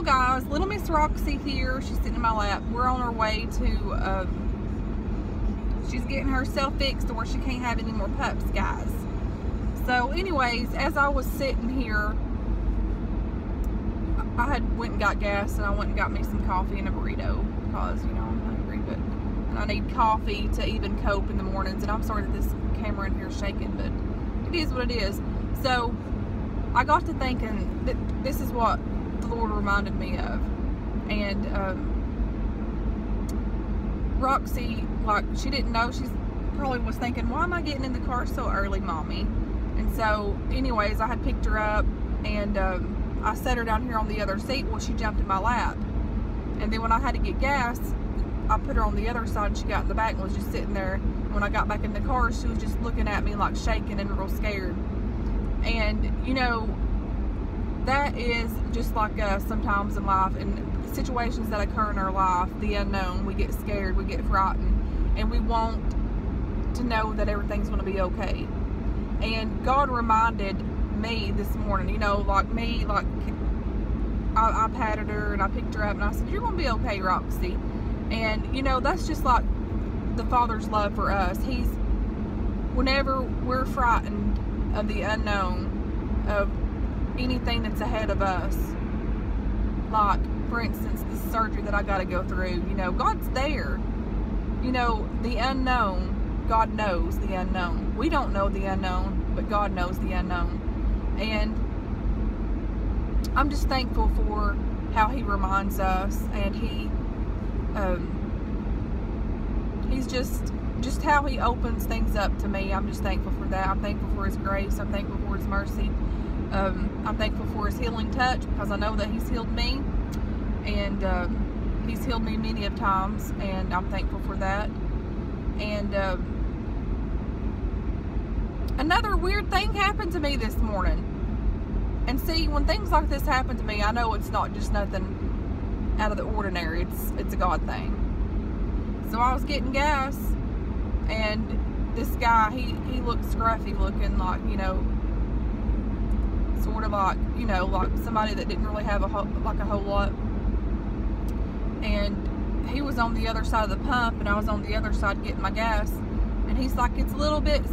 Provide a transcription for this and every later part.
guys, little Miss Roxy here. She's sitting in my lap. We're on our way to, she's getting herself fixed to where she can't have any more pups, guys. So anyways, as I was sitting here, I had went and got gas, and I went and got me some coffee and a burrito because, you know, I'm hungry, and I need coffee to even cope in the mornings. And I'm sorry that this camera in here is shaking, but it is what it is. So I got to thinking that this is what the Lord reminded me of. And Roxy, like, she didn't know. She's probably was thinking, why am I getting in the car so early, Mommy? And so anyways, I had picked her up, and I set her down here on the other seat. Well, she jumped in my lap. And then when I had to get gas, I put her on the other side, and she got in the back and was just sitting there. When I got back in the car, she was just looking at me like shaking and real scared. And you know, that is just like us sometimes in life, and situations that occur in our life, the unknown. We get scared, we get frightened, and we want to know that everything's going to be okay. And God reminded me this morning, you know, like me, like I patted her and I picked her up and I said, you're going to be okay, Roxy. And you know, that's just like the Father's love for us. He's, whenever we're frightened of the unknown, of anything that's ahead of us, like for instance this surgery that I got to go through, you know, God's there. You know, the unknown, God knows the unknown. We don't know the unknown, but God knows the unknown. And I'm just thankful for how He reminds us, and He's just how He opens things up to me. I'm just thankful for that. I'm thankful for His grace. I'm thankful for His mercy. I'm thankful for His healing touch, because I know that He's healed me, and He's healed me many of times, and I'm thankful for that. And another weird thing happened to me this morning. And see, when things like this happen to me, I know it's not just nothing out of the ordinary. It's a God thing. So I was getting gas, and this guy, he looked scruffy looking, like, you know, sort of like, you know, like somebody that didn't really have a whole lot. And he was on the other side of the pump, and I was on the other side getting my gas. And he's like, it's a little bit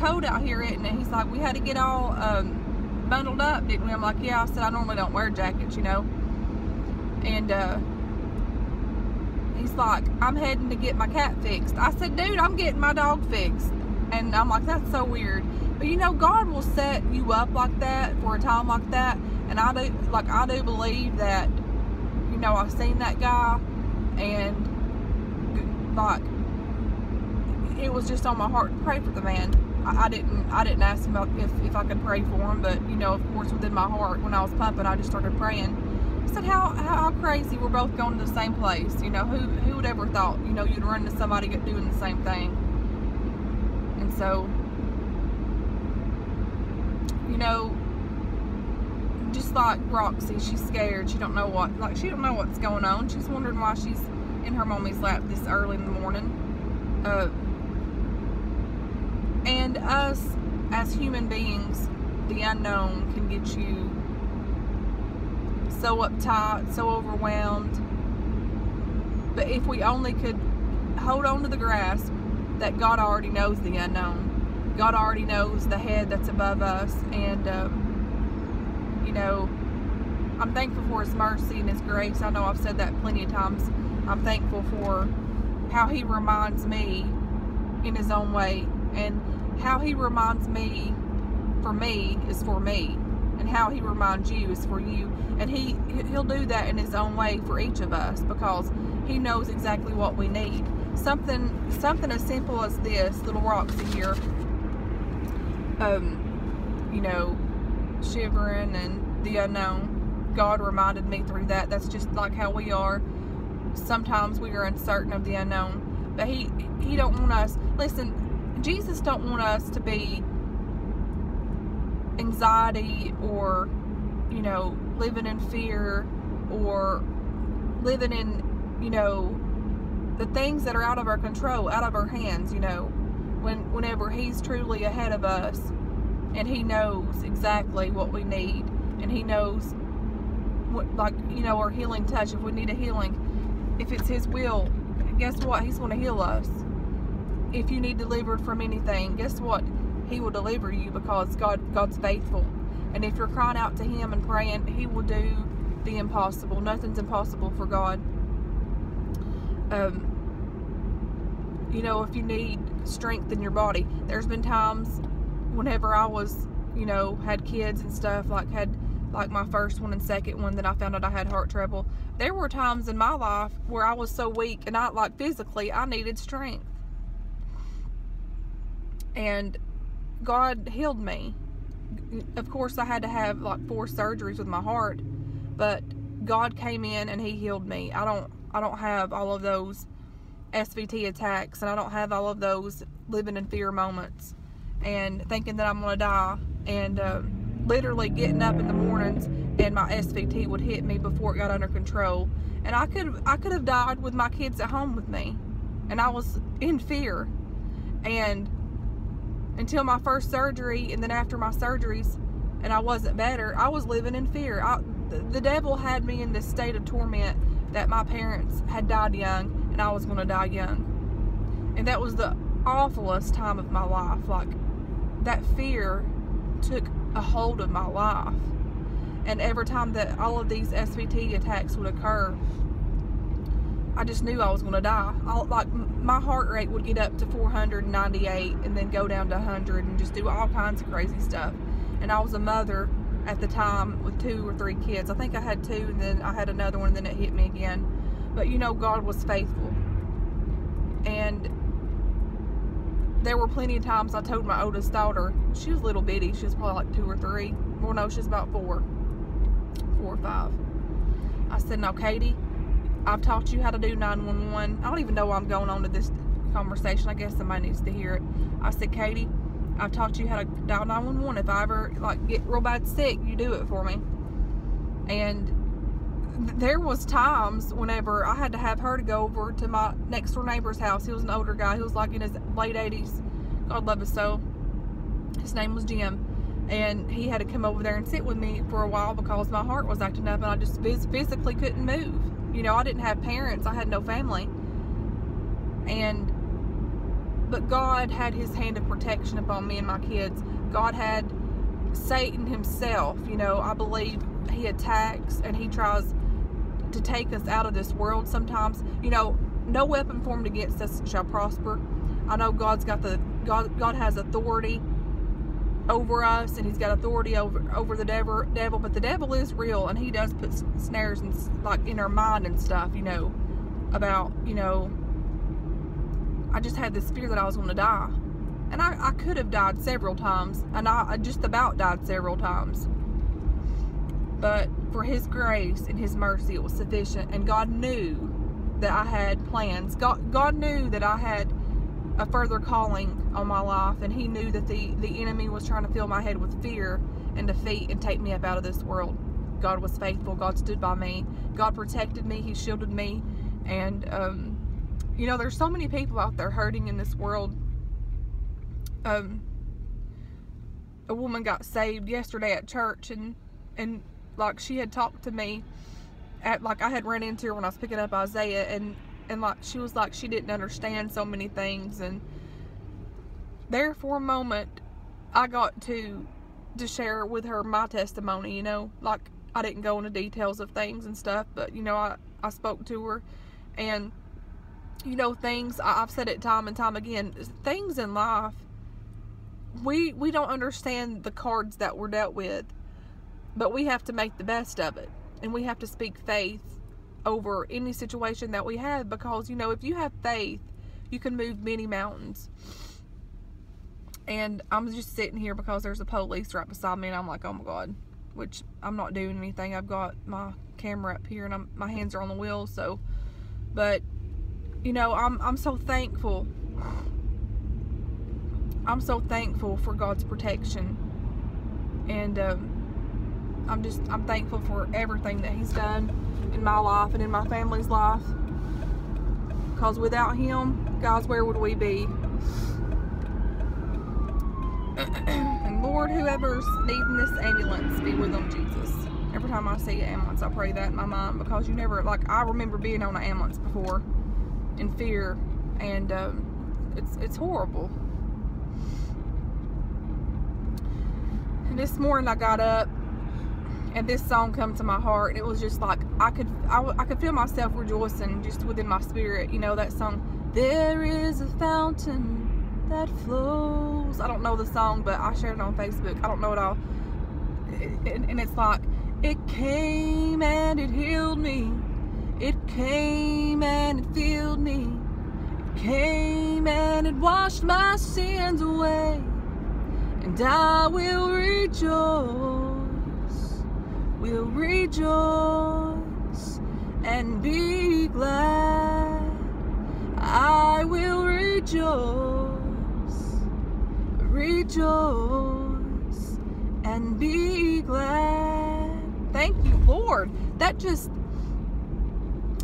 cold out here, isn't it? He's like, we had to get all bundled up, didn't we? I'm like, yeah. I said, I normally don't wear jackets, you know. And he's like, I'm heading to get my cat fixed. I said, dude, I'm getting my dog fixed. And I'm like, that's so weird. But you know, God will set you up like that for a time like that. And I do believe that, you know, I've seen that guy, and like, it was just on my heart to pray for the man. I didn't ask him if I could pray for him, but you know, of course, within my heart, when I was pumping, I just started praying. I said, how crazy, we're both going to the same place. You know, who would ever thought, you know, you'd run into somebody doing the same thing. And so, you know, just like Roxy, she's scared. She don't know what's going on. She's wondering why she's in her mommy's lap this early in the morning. And us as human beings, the unknown can get you so uptight, so overwhelmed. But if we only could hold on to the grasp that God already knows the unknown. God already knows the head that's above us. And you know, I'm thankful for His mercy and His grace. I know I've said that plenty of times. I'm thankful for how He reminds me in His own way, and how He reminds me for me is for me, and how He reminds you is for you. And He'll do that in His own way for each of us, because He knows exactly what we need. Something as simple as this, little Roxy here, you know, shivering and the unknown. God reminded me through that. That's just like how we are. Sometimes we are uncertain of the unknown, but He don't want us. Listen, Jesus don't want us to be anxiety, or, you know, living in fear, or living in, you know, the things that are out of our control, out of our hands, you know, whenever He's truly ahead of us, and He knows exactly what we need, and He knows like, you know, or healing touch, if we need a healing, if it's His will, guess what? He's going to heal us. If you need delivered from anything, guess what? He will deliver you, because God's faithful. And if you're crying out to Him and praying, He will do the impossible. Nothing's impossible for God. You know, if you need strength in your body, there's been times whenever I was, you know, had kids and stuff, like my first one and second one, that I found out I had heart trouble. There were times in my life where I was so weak, and physically, I needed strength. And God healed me. Of course, I had to have like 4 surgeries with my heart, but God came in and He healed me. I don't have all of those SVT attacks, and I don't have all of those living in fear moments and thinking that I'm going to die, and literally getting up in the mornings and my SVT would hit me before it got under control. And I could have died with my kids at home with me, and I was in fear. And until my first surgery, and then after my surgeries, and I wasn't better, I was living in fear. The devil had me in this state of torment that my parents had died young, and I was going to die young. And that was the awfulest time of my life. Like, that fear took a hold of my life. And every time that all of these SVT attacks would occur, I just knew I was going to die. Like, my heart rate would get up to 498 and then go down to 100 and just do all kinds of crazy stuff. And I was a mother at the time with 2 or 3 kids. I think I had 2, and then I had another one, and then it hit me again. But you know, God was faithful. And there were plenty of times I told my oldest daughter, she was little bitty, she was probably like 2 or 3. Well, no, she's about 4 or 5. I said, now Katie, I've taught you how to do 911. I don't even know why I'm going on to this conversation. I guess somebody needs to hear it. I said, Katie, I've taught you how to dial 911. If I ever like get real bad sick, you do it for me. And there was times whenever I had to have her to go over to my next door neighbor's house. He was an older guy. He was like in his late 80s. God love his soul. His name was Jim. And he had to come over there and sit with me for a while because my heart was acting up and I just physically couldn't move. You know, I didn't have parents. I had no family. But God had His hand of protection upon me and my kids. God had Satan himself. You know, I believe he attacks and he tries to take us out of this world sometimes. You know, no weapon formed against us shall prosper. I know God has authority over us, and He's got authority over the devil, but the devil is real, and he does put snares and like in our mind and stuff, you know, about, you know, I just had this fear that I was going to die, and I could have died several times, and I just about died several times, but for His grace and His mercy, it was sufficient. And God knew that I had plans. God knew that I had a further calling on my life, and He knew that the enemy was trying to fill my head with fear and defeat and take me up out of this world. God was faithful. God stood by me. God protected me. He shielded me. And you know, there's so many people out there hurting in this world. A woman got saved yesterday at church, and like she had talked to me at, like, I had run into her when I was picking up Isaiah, and like she was like she didn't understand so many things, and there for a moment I got to share with her my testimony. You know, like, I didn't go into details of things and stuff, but you know, I spoke to her, and you know, things, I've said it time and time again, things in life, we don't understand the cards that we're dealt with, but we have to make the best of it, and we have to speak faith over any situation that we have, because, you know, if you have faith, you can move many mountains. And I'm just sitting here because there's a police right beside me, and I'm like, oh my God, which I'm not doing anything. I've got my camera up here, and my hands are on the wheel, so, but, you know, I'm so thankful. I'm so thankful for God's protection, and I'm thankful for everything that He's done in my life and in my family's life, because without Him, guys, where would we be? And Lord, whoever's needing this ambulance, be with them, Jesus. Every time I see an ambulance, I pray that in my mind, because you never, like, I remember being on an ambulance before in fear, and it's horrible. And this morning I got up and this song come to my heart, and it was just like I could feel myself rejoicing just within my spirit. You know that song, there is a fountain that flows. I don't know the song, but I shared it on Facebook. I don't know it all. And it's like, it came and it healed me. It came and it filled me. It came and it washed my sins away. And I will rejoice and be glad. I will rejoice and be glad. Thank you, Lord. That just,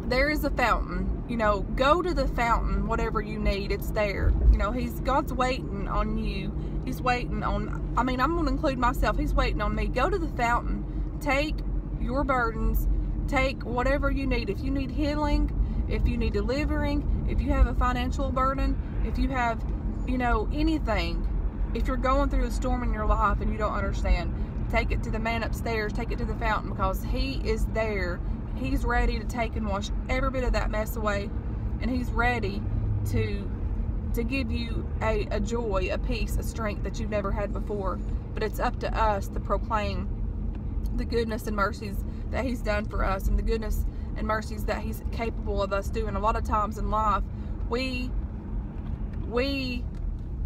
there is a fountain. You know, go to the fountain, whatever you need, it's there. You know, God's waiting on you. He's waiting on, I mean, I'm going to include myself. He's waiting on me. Go to the fountain. Take your burdens. Take whatever you need. If you need healing, if you need delivering, if you have a financial burden, if you have, you know, anything, if you're going through a storm in your life and you don't understand, take it to the man upstairs. Take it to the fountain, because he is there. He's ready to take and wash every bit of that mess away. And he's ready to give you a joy, a peace, a strength that you've never had before. But it's up to us to proclaim the goodness and mercies that he's done for us, and the goodness and mercies that he's capable of us doing. A lot of times in life, we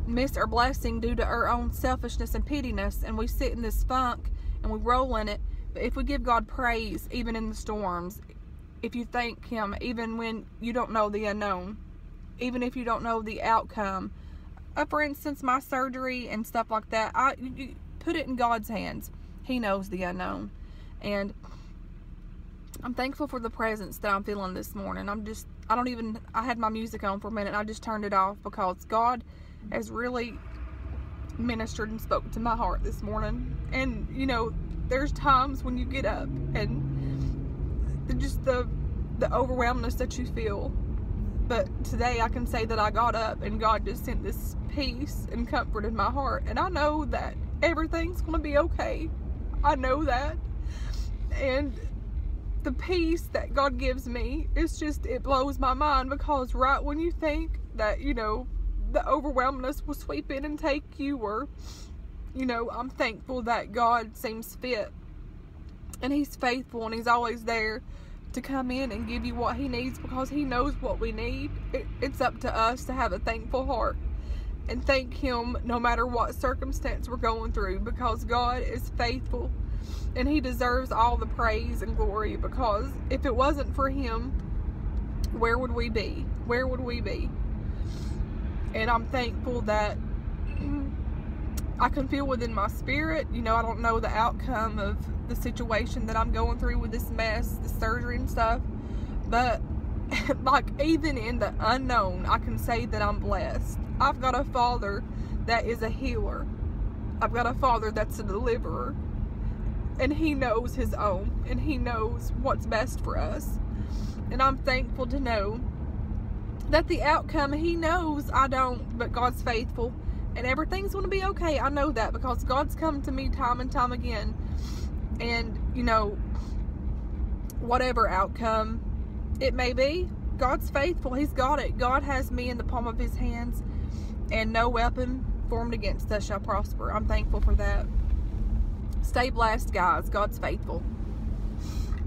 miss our blessing due to our own selfishness and pettiness, and we sit in this funk and we roll in it. But if we give God praise, even in the storms, if you thank him, even when you don't know the unknown, even if you don't know the outcome, for instance, my surgery and stuff like that, you put it in God's hands. He knows the unknown. And I'm thankful for the presence that I'm feeling this morning. I had my music on for a minute and I just turned it off, because God has really ministered and spoke to my heart this morning. And you know, there's times when you get up and just the overwhelmness that you feel. But today I can say that I got up and God just sent this peace and comfort in my heart. And I know that everything's going to be okay. I know that. And the peace that God gives me, it blows my mind, because right when you think that, you know, the overwhelmness will sweep in and take you, or, you know, I'm thankful that God seems fit and he's faithful and he's always there to come in and give you what he needs, because he knows what we need. It's up to us to have a thankful heart and thank him no matter what circumstance we're going through, because God is faithful and he deserves all the praise and glory. Because if it wasn't for him, where would we be? Where would we be? And I'm thankful that I can feel within my spirit, you know, I don't know the outcome of the situation that I'm going through with this mess, the surgery and stuff, but like, even in the unknown, I can say that I'm blessed. I've got a Father that is a healer. I've got a Father that's a deliverer, and he knows his own, and he knows what's best for us. And I'm thankful to know that the outcome, he knows. I don't, but God's faithful, and everything's going to be okay. I know that, because God's come to me time and time again. And, you know, whatever outcome it may be, God's faithful. He's got it. God has me in the palm of his hands, and no weapon formed against us shall prosper. I'm thankful for that. Stay blessed, guys. God's faithful.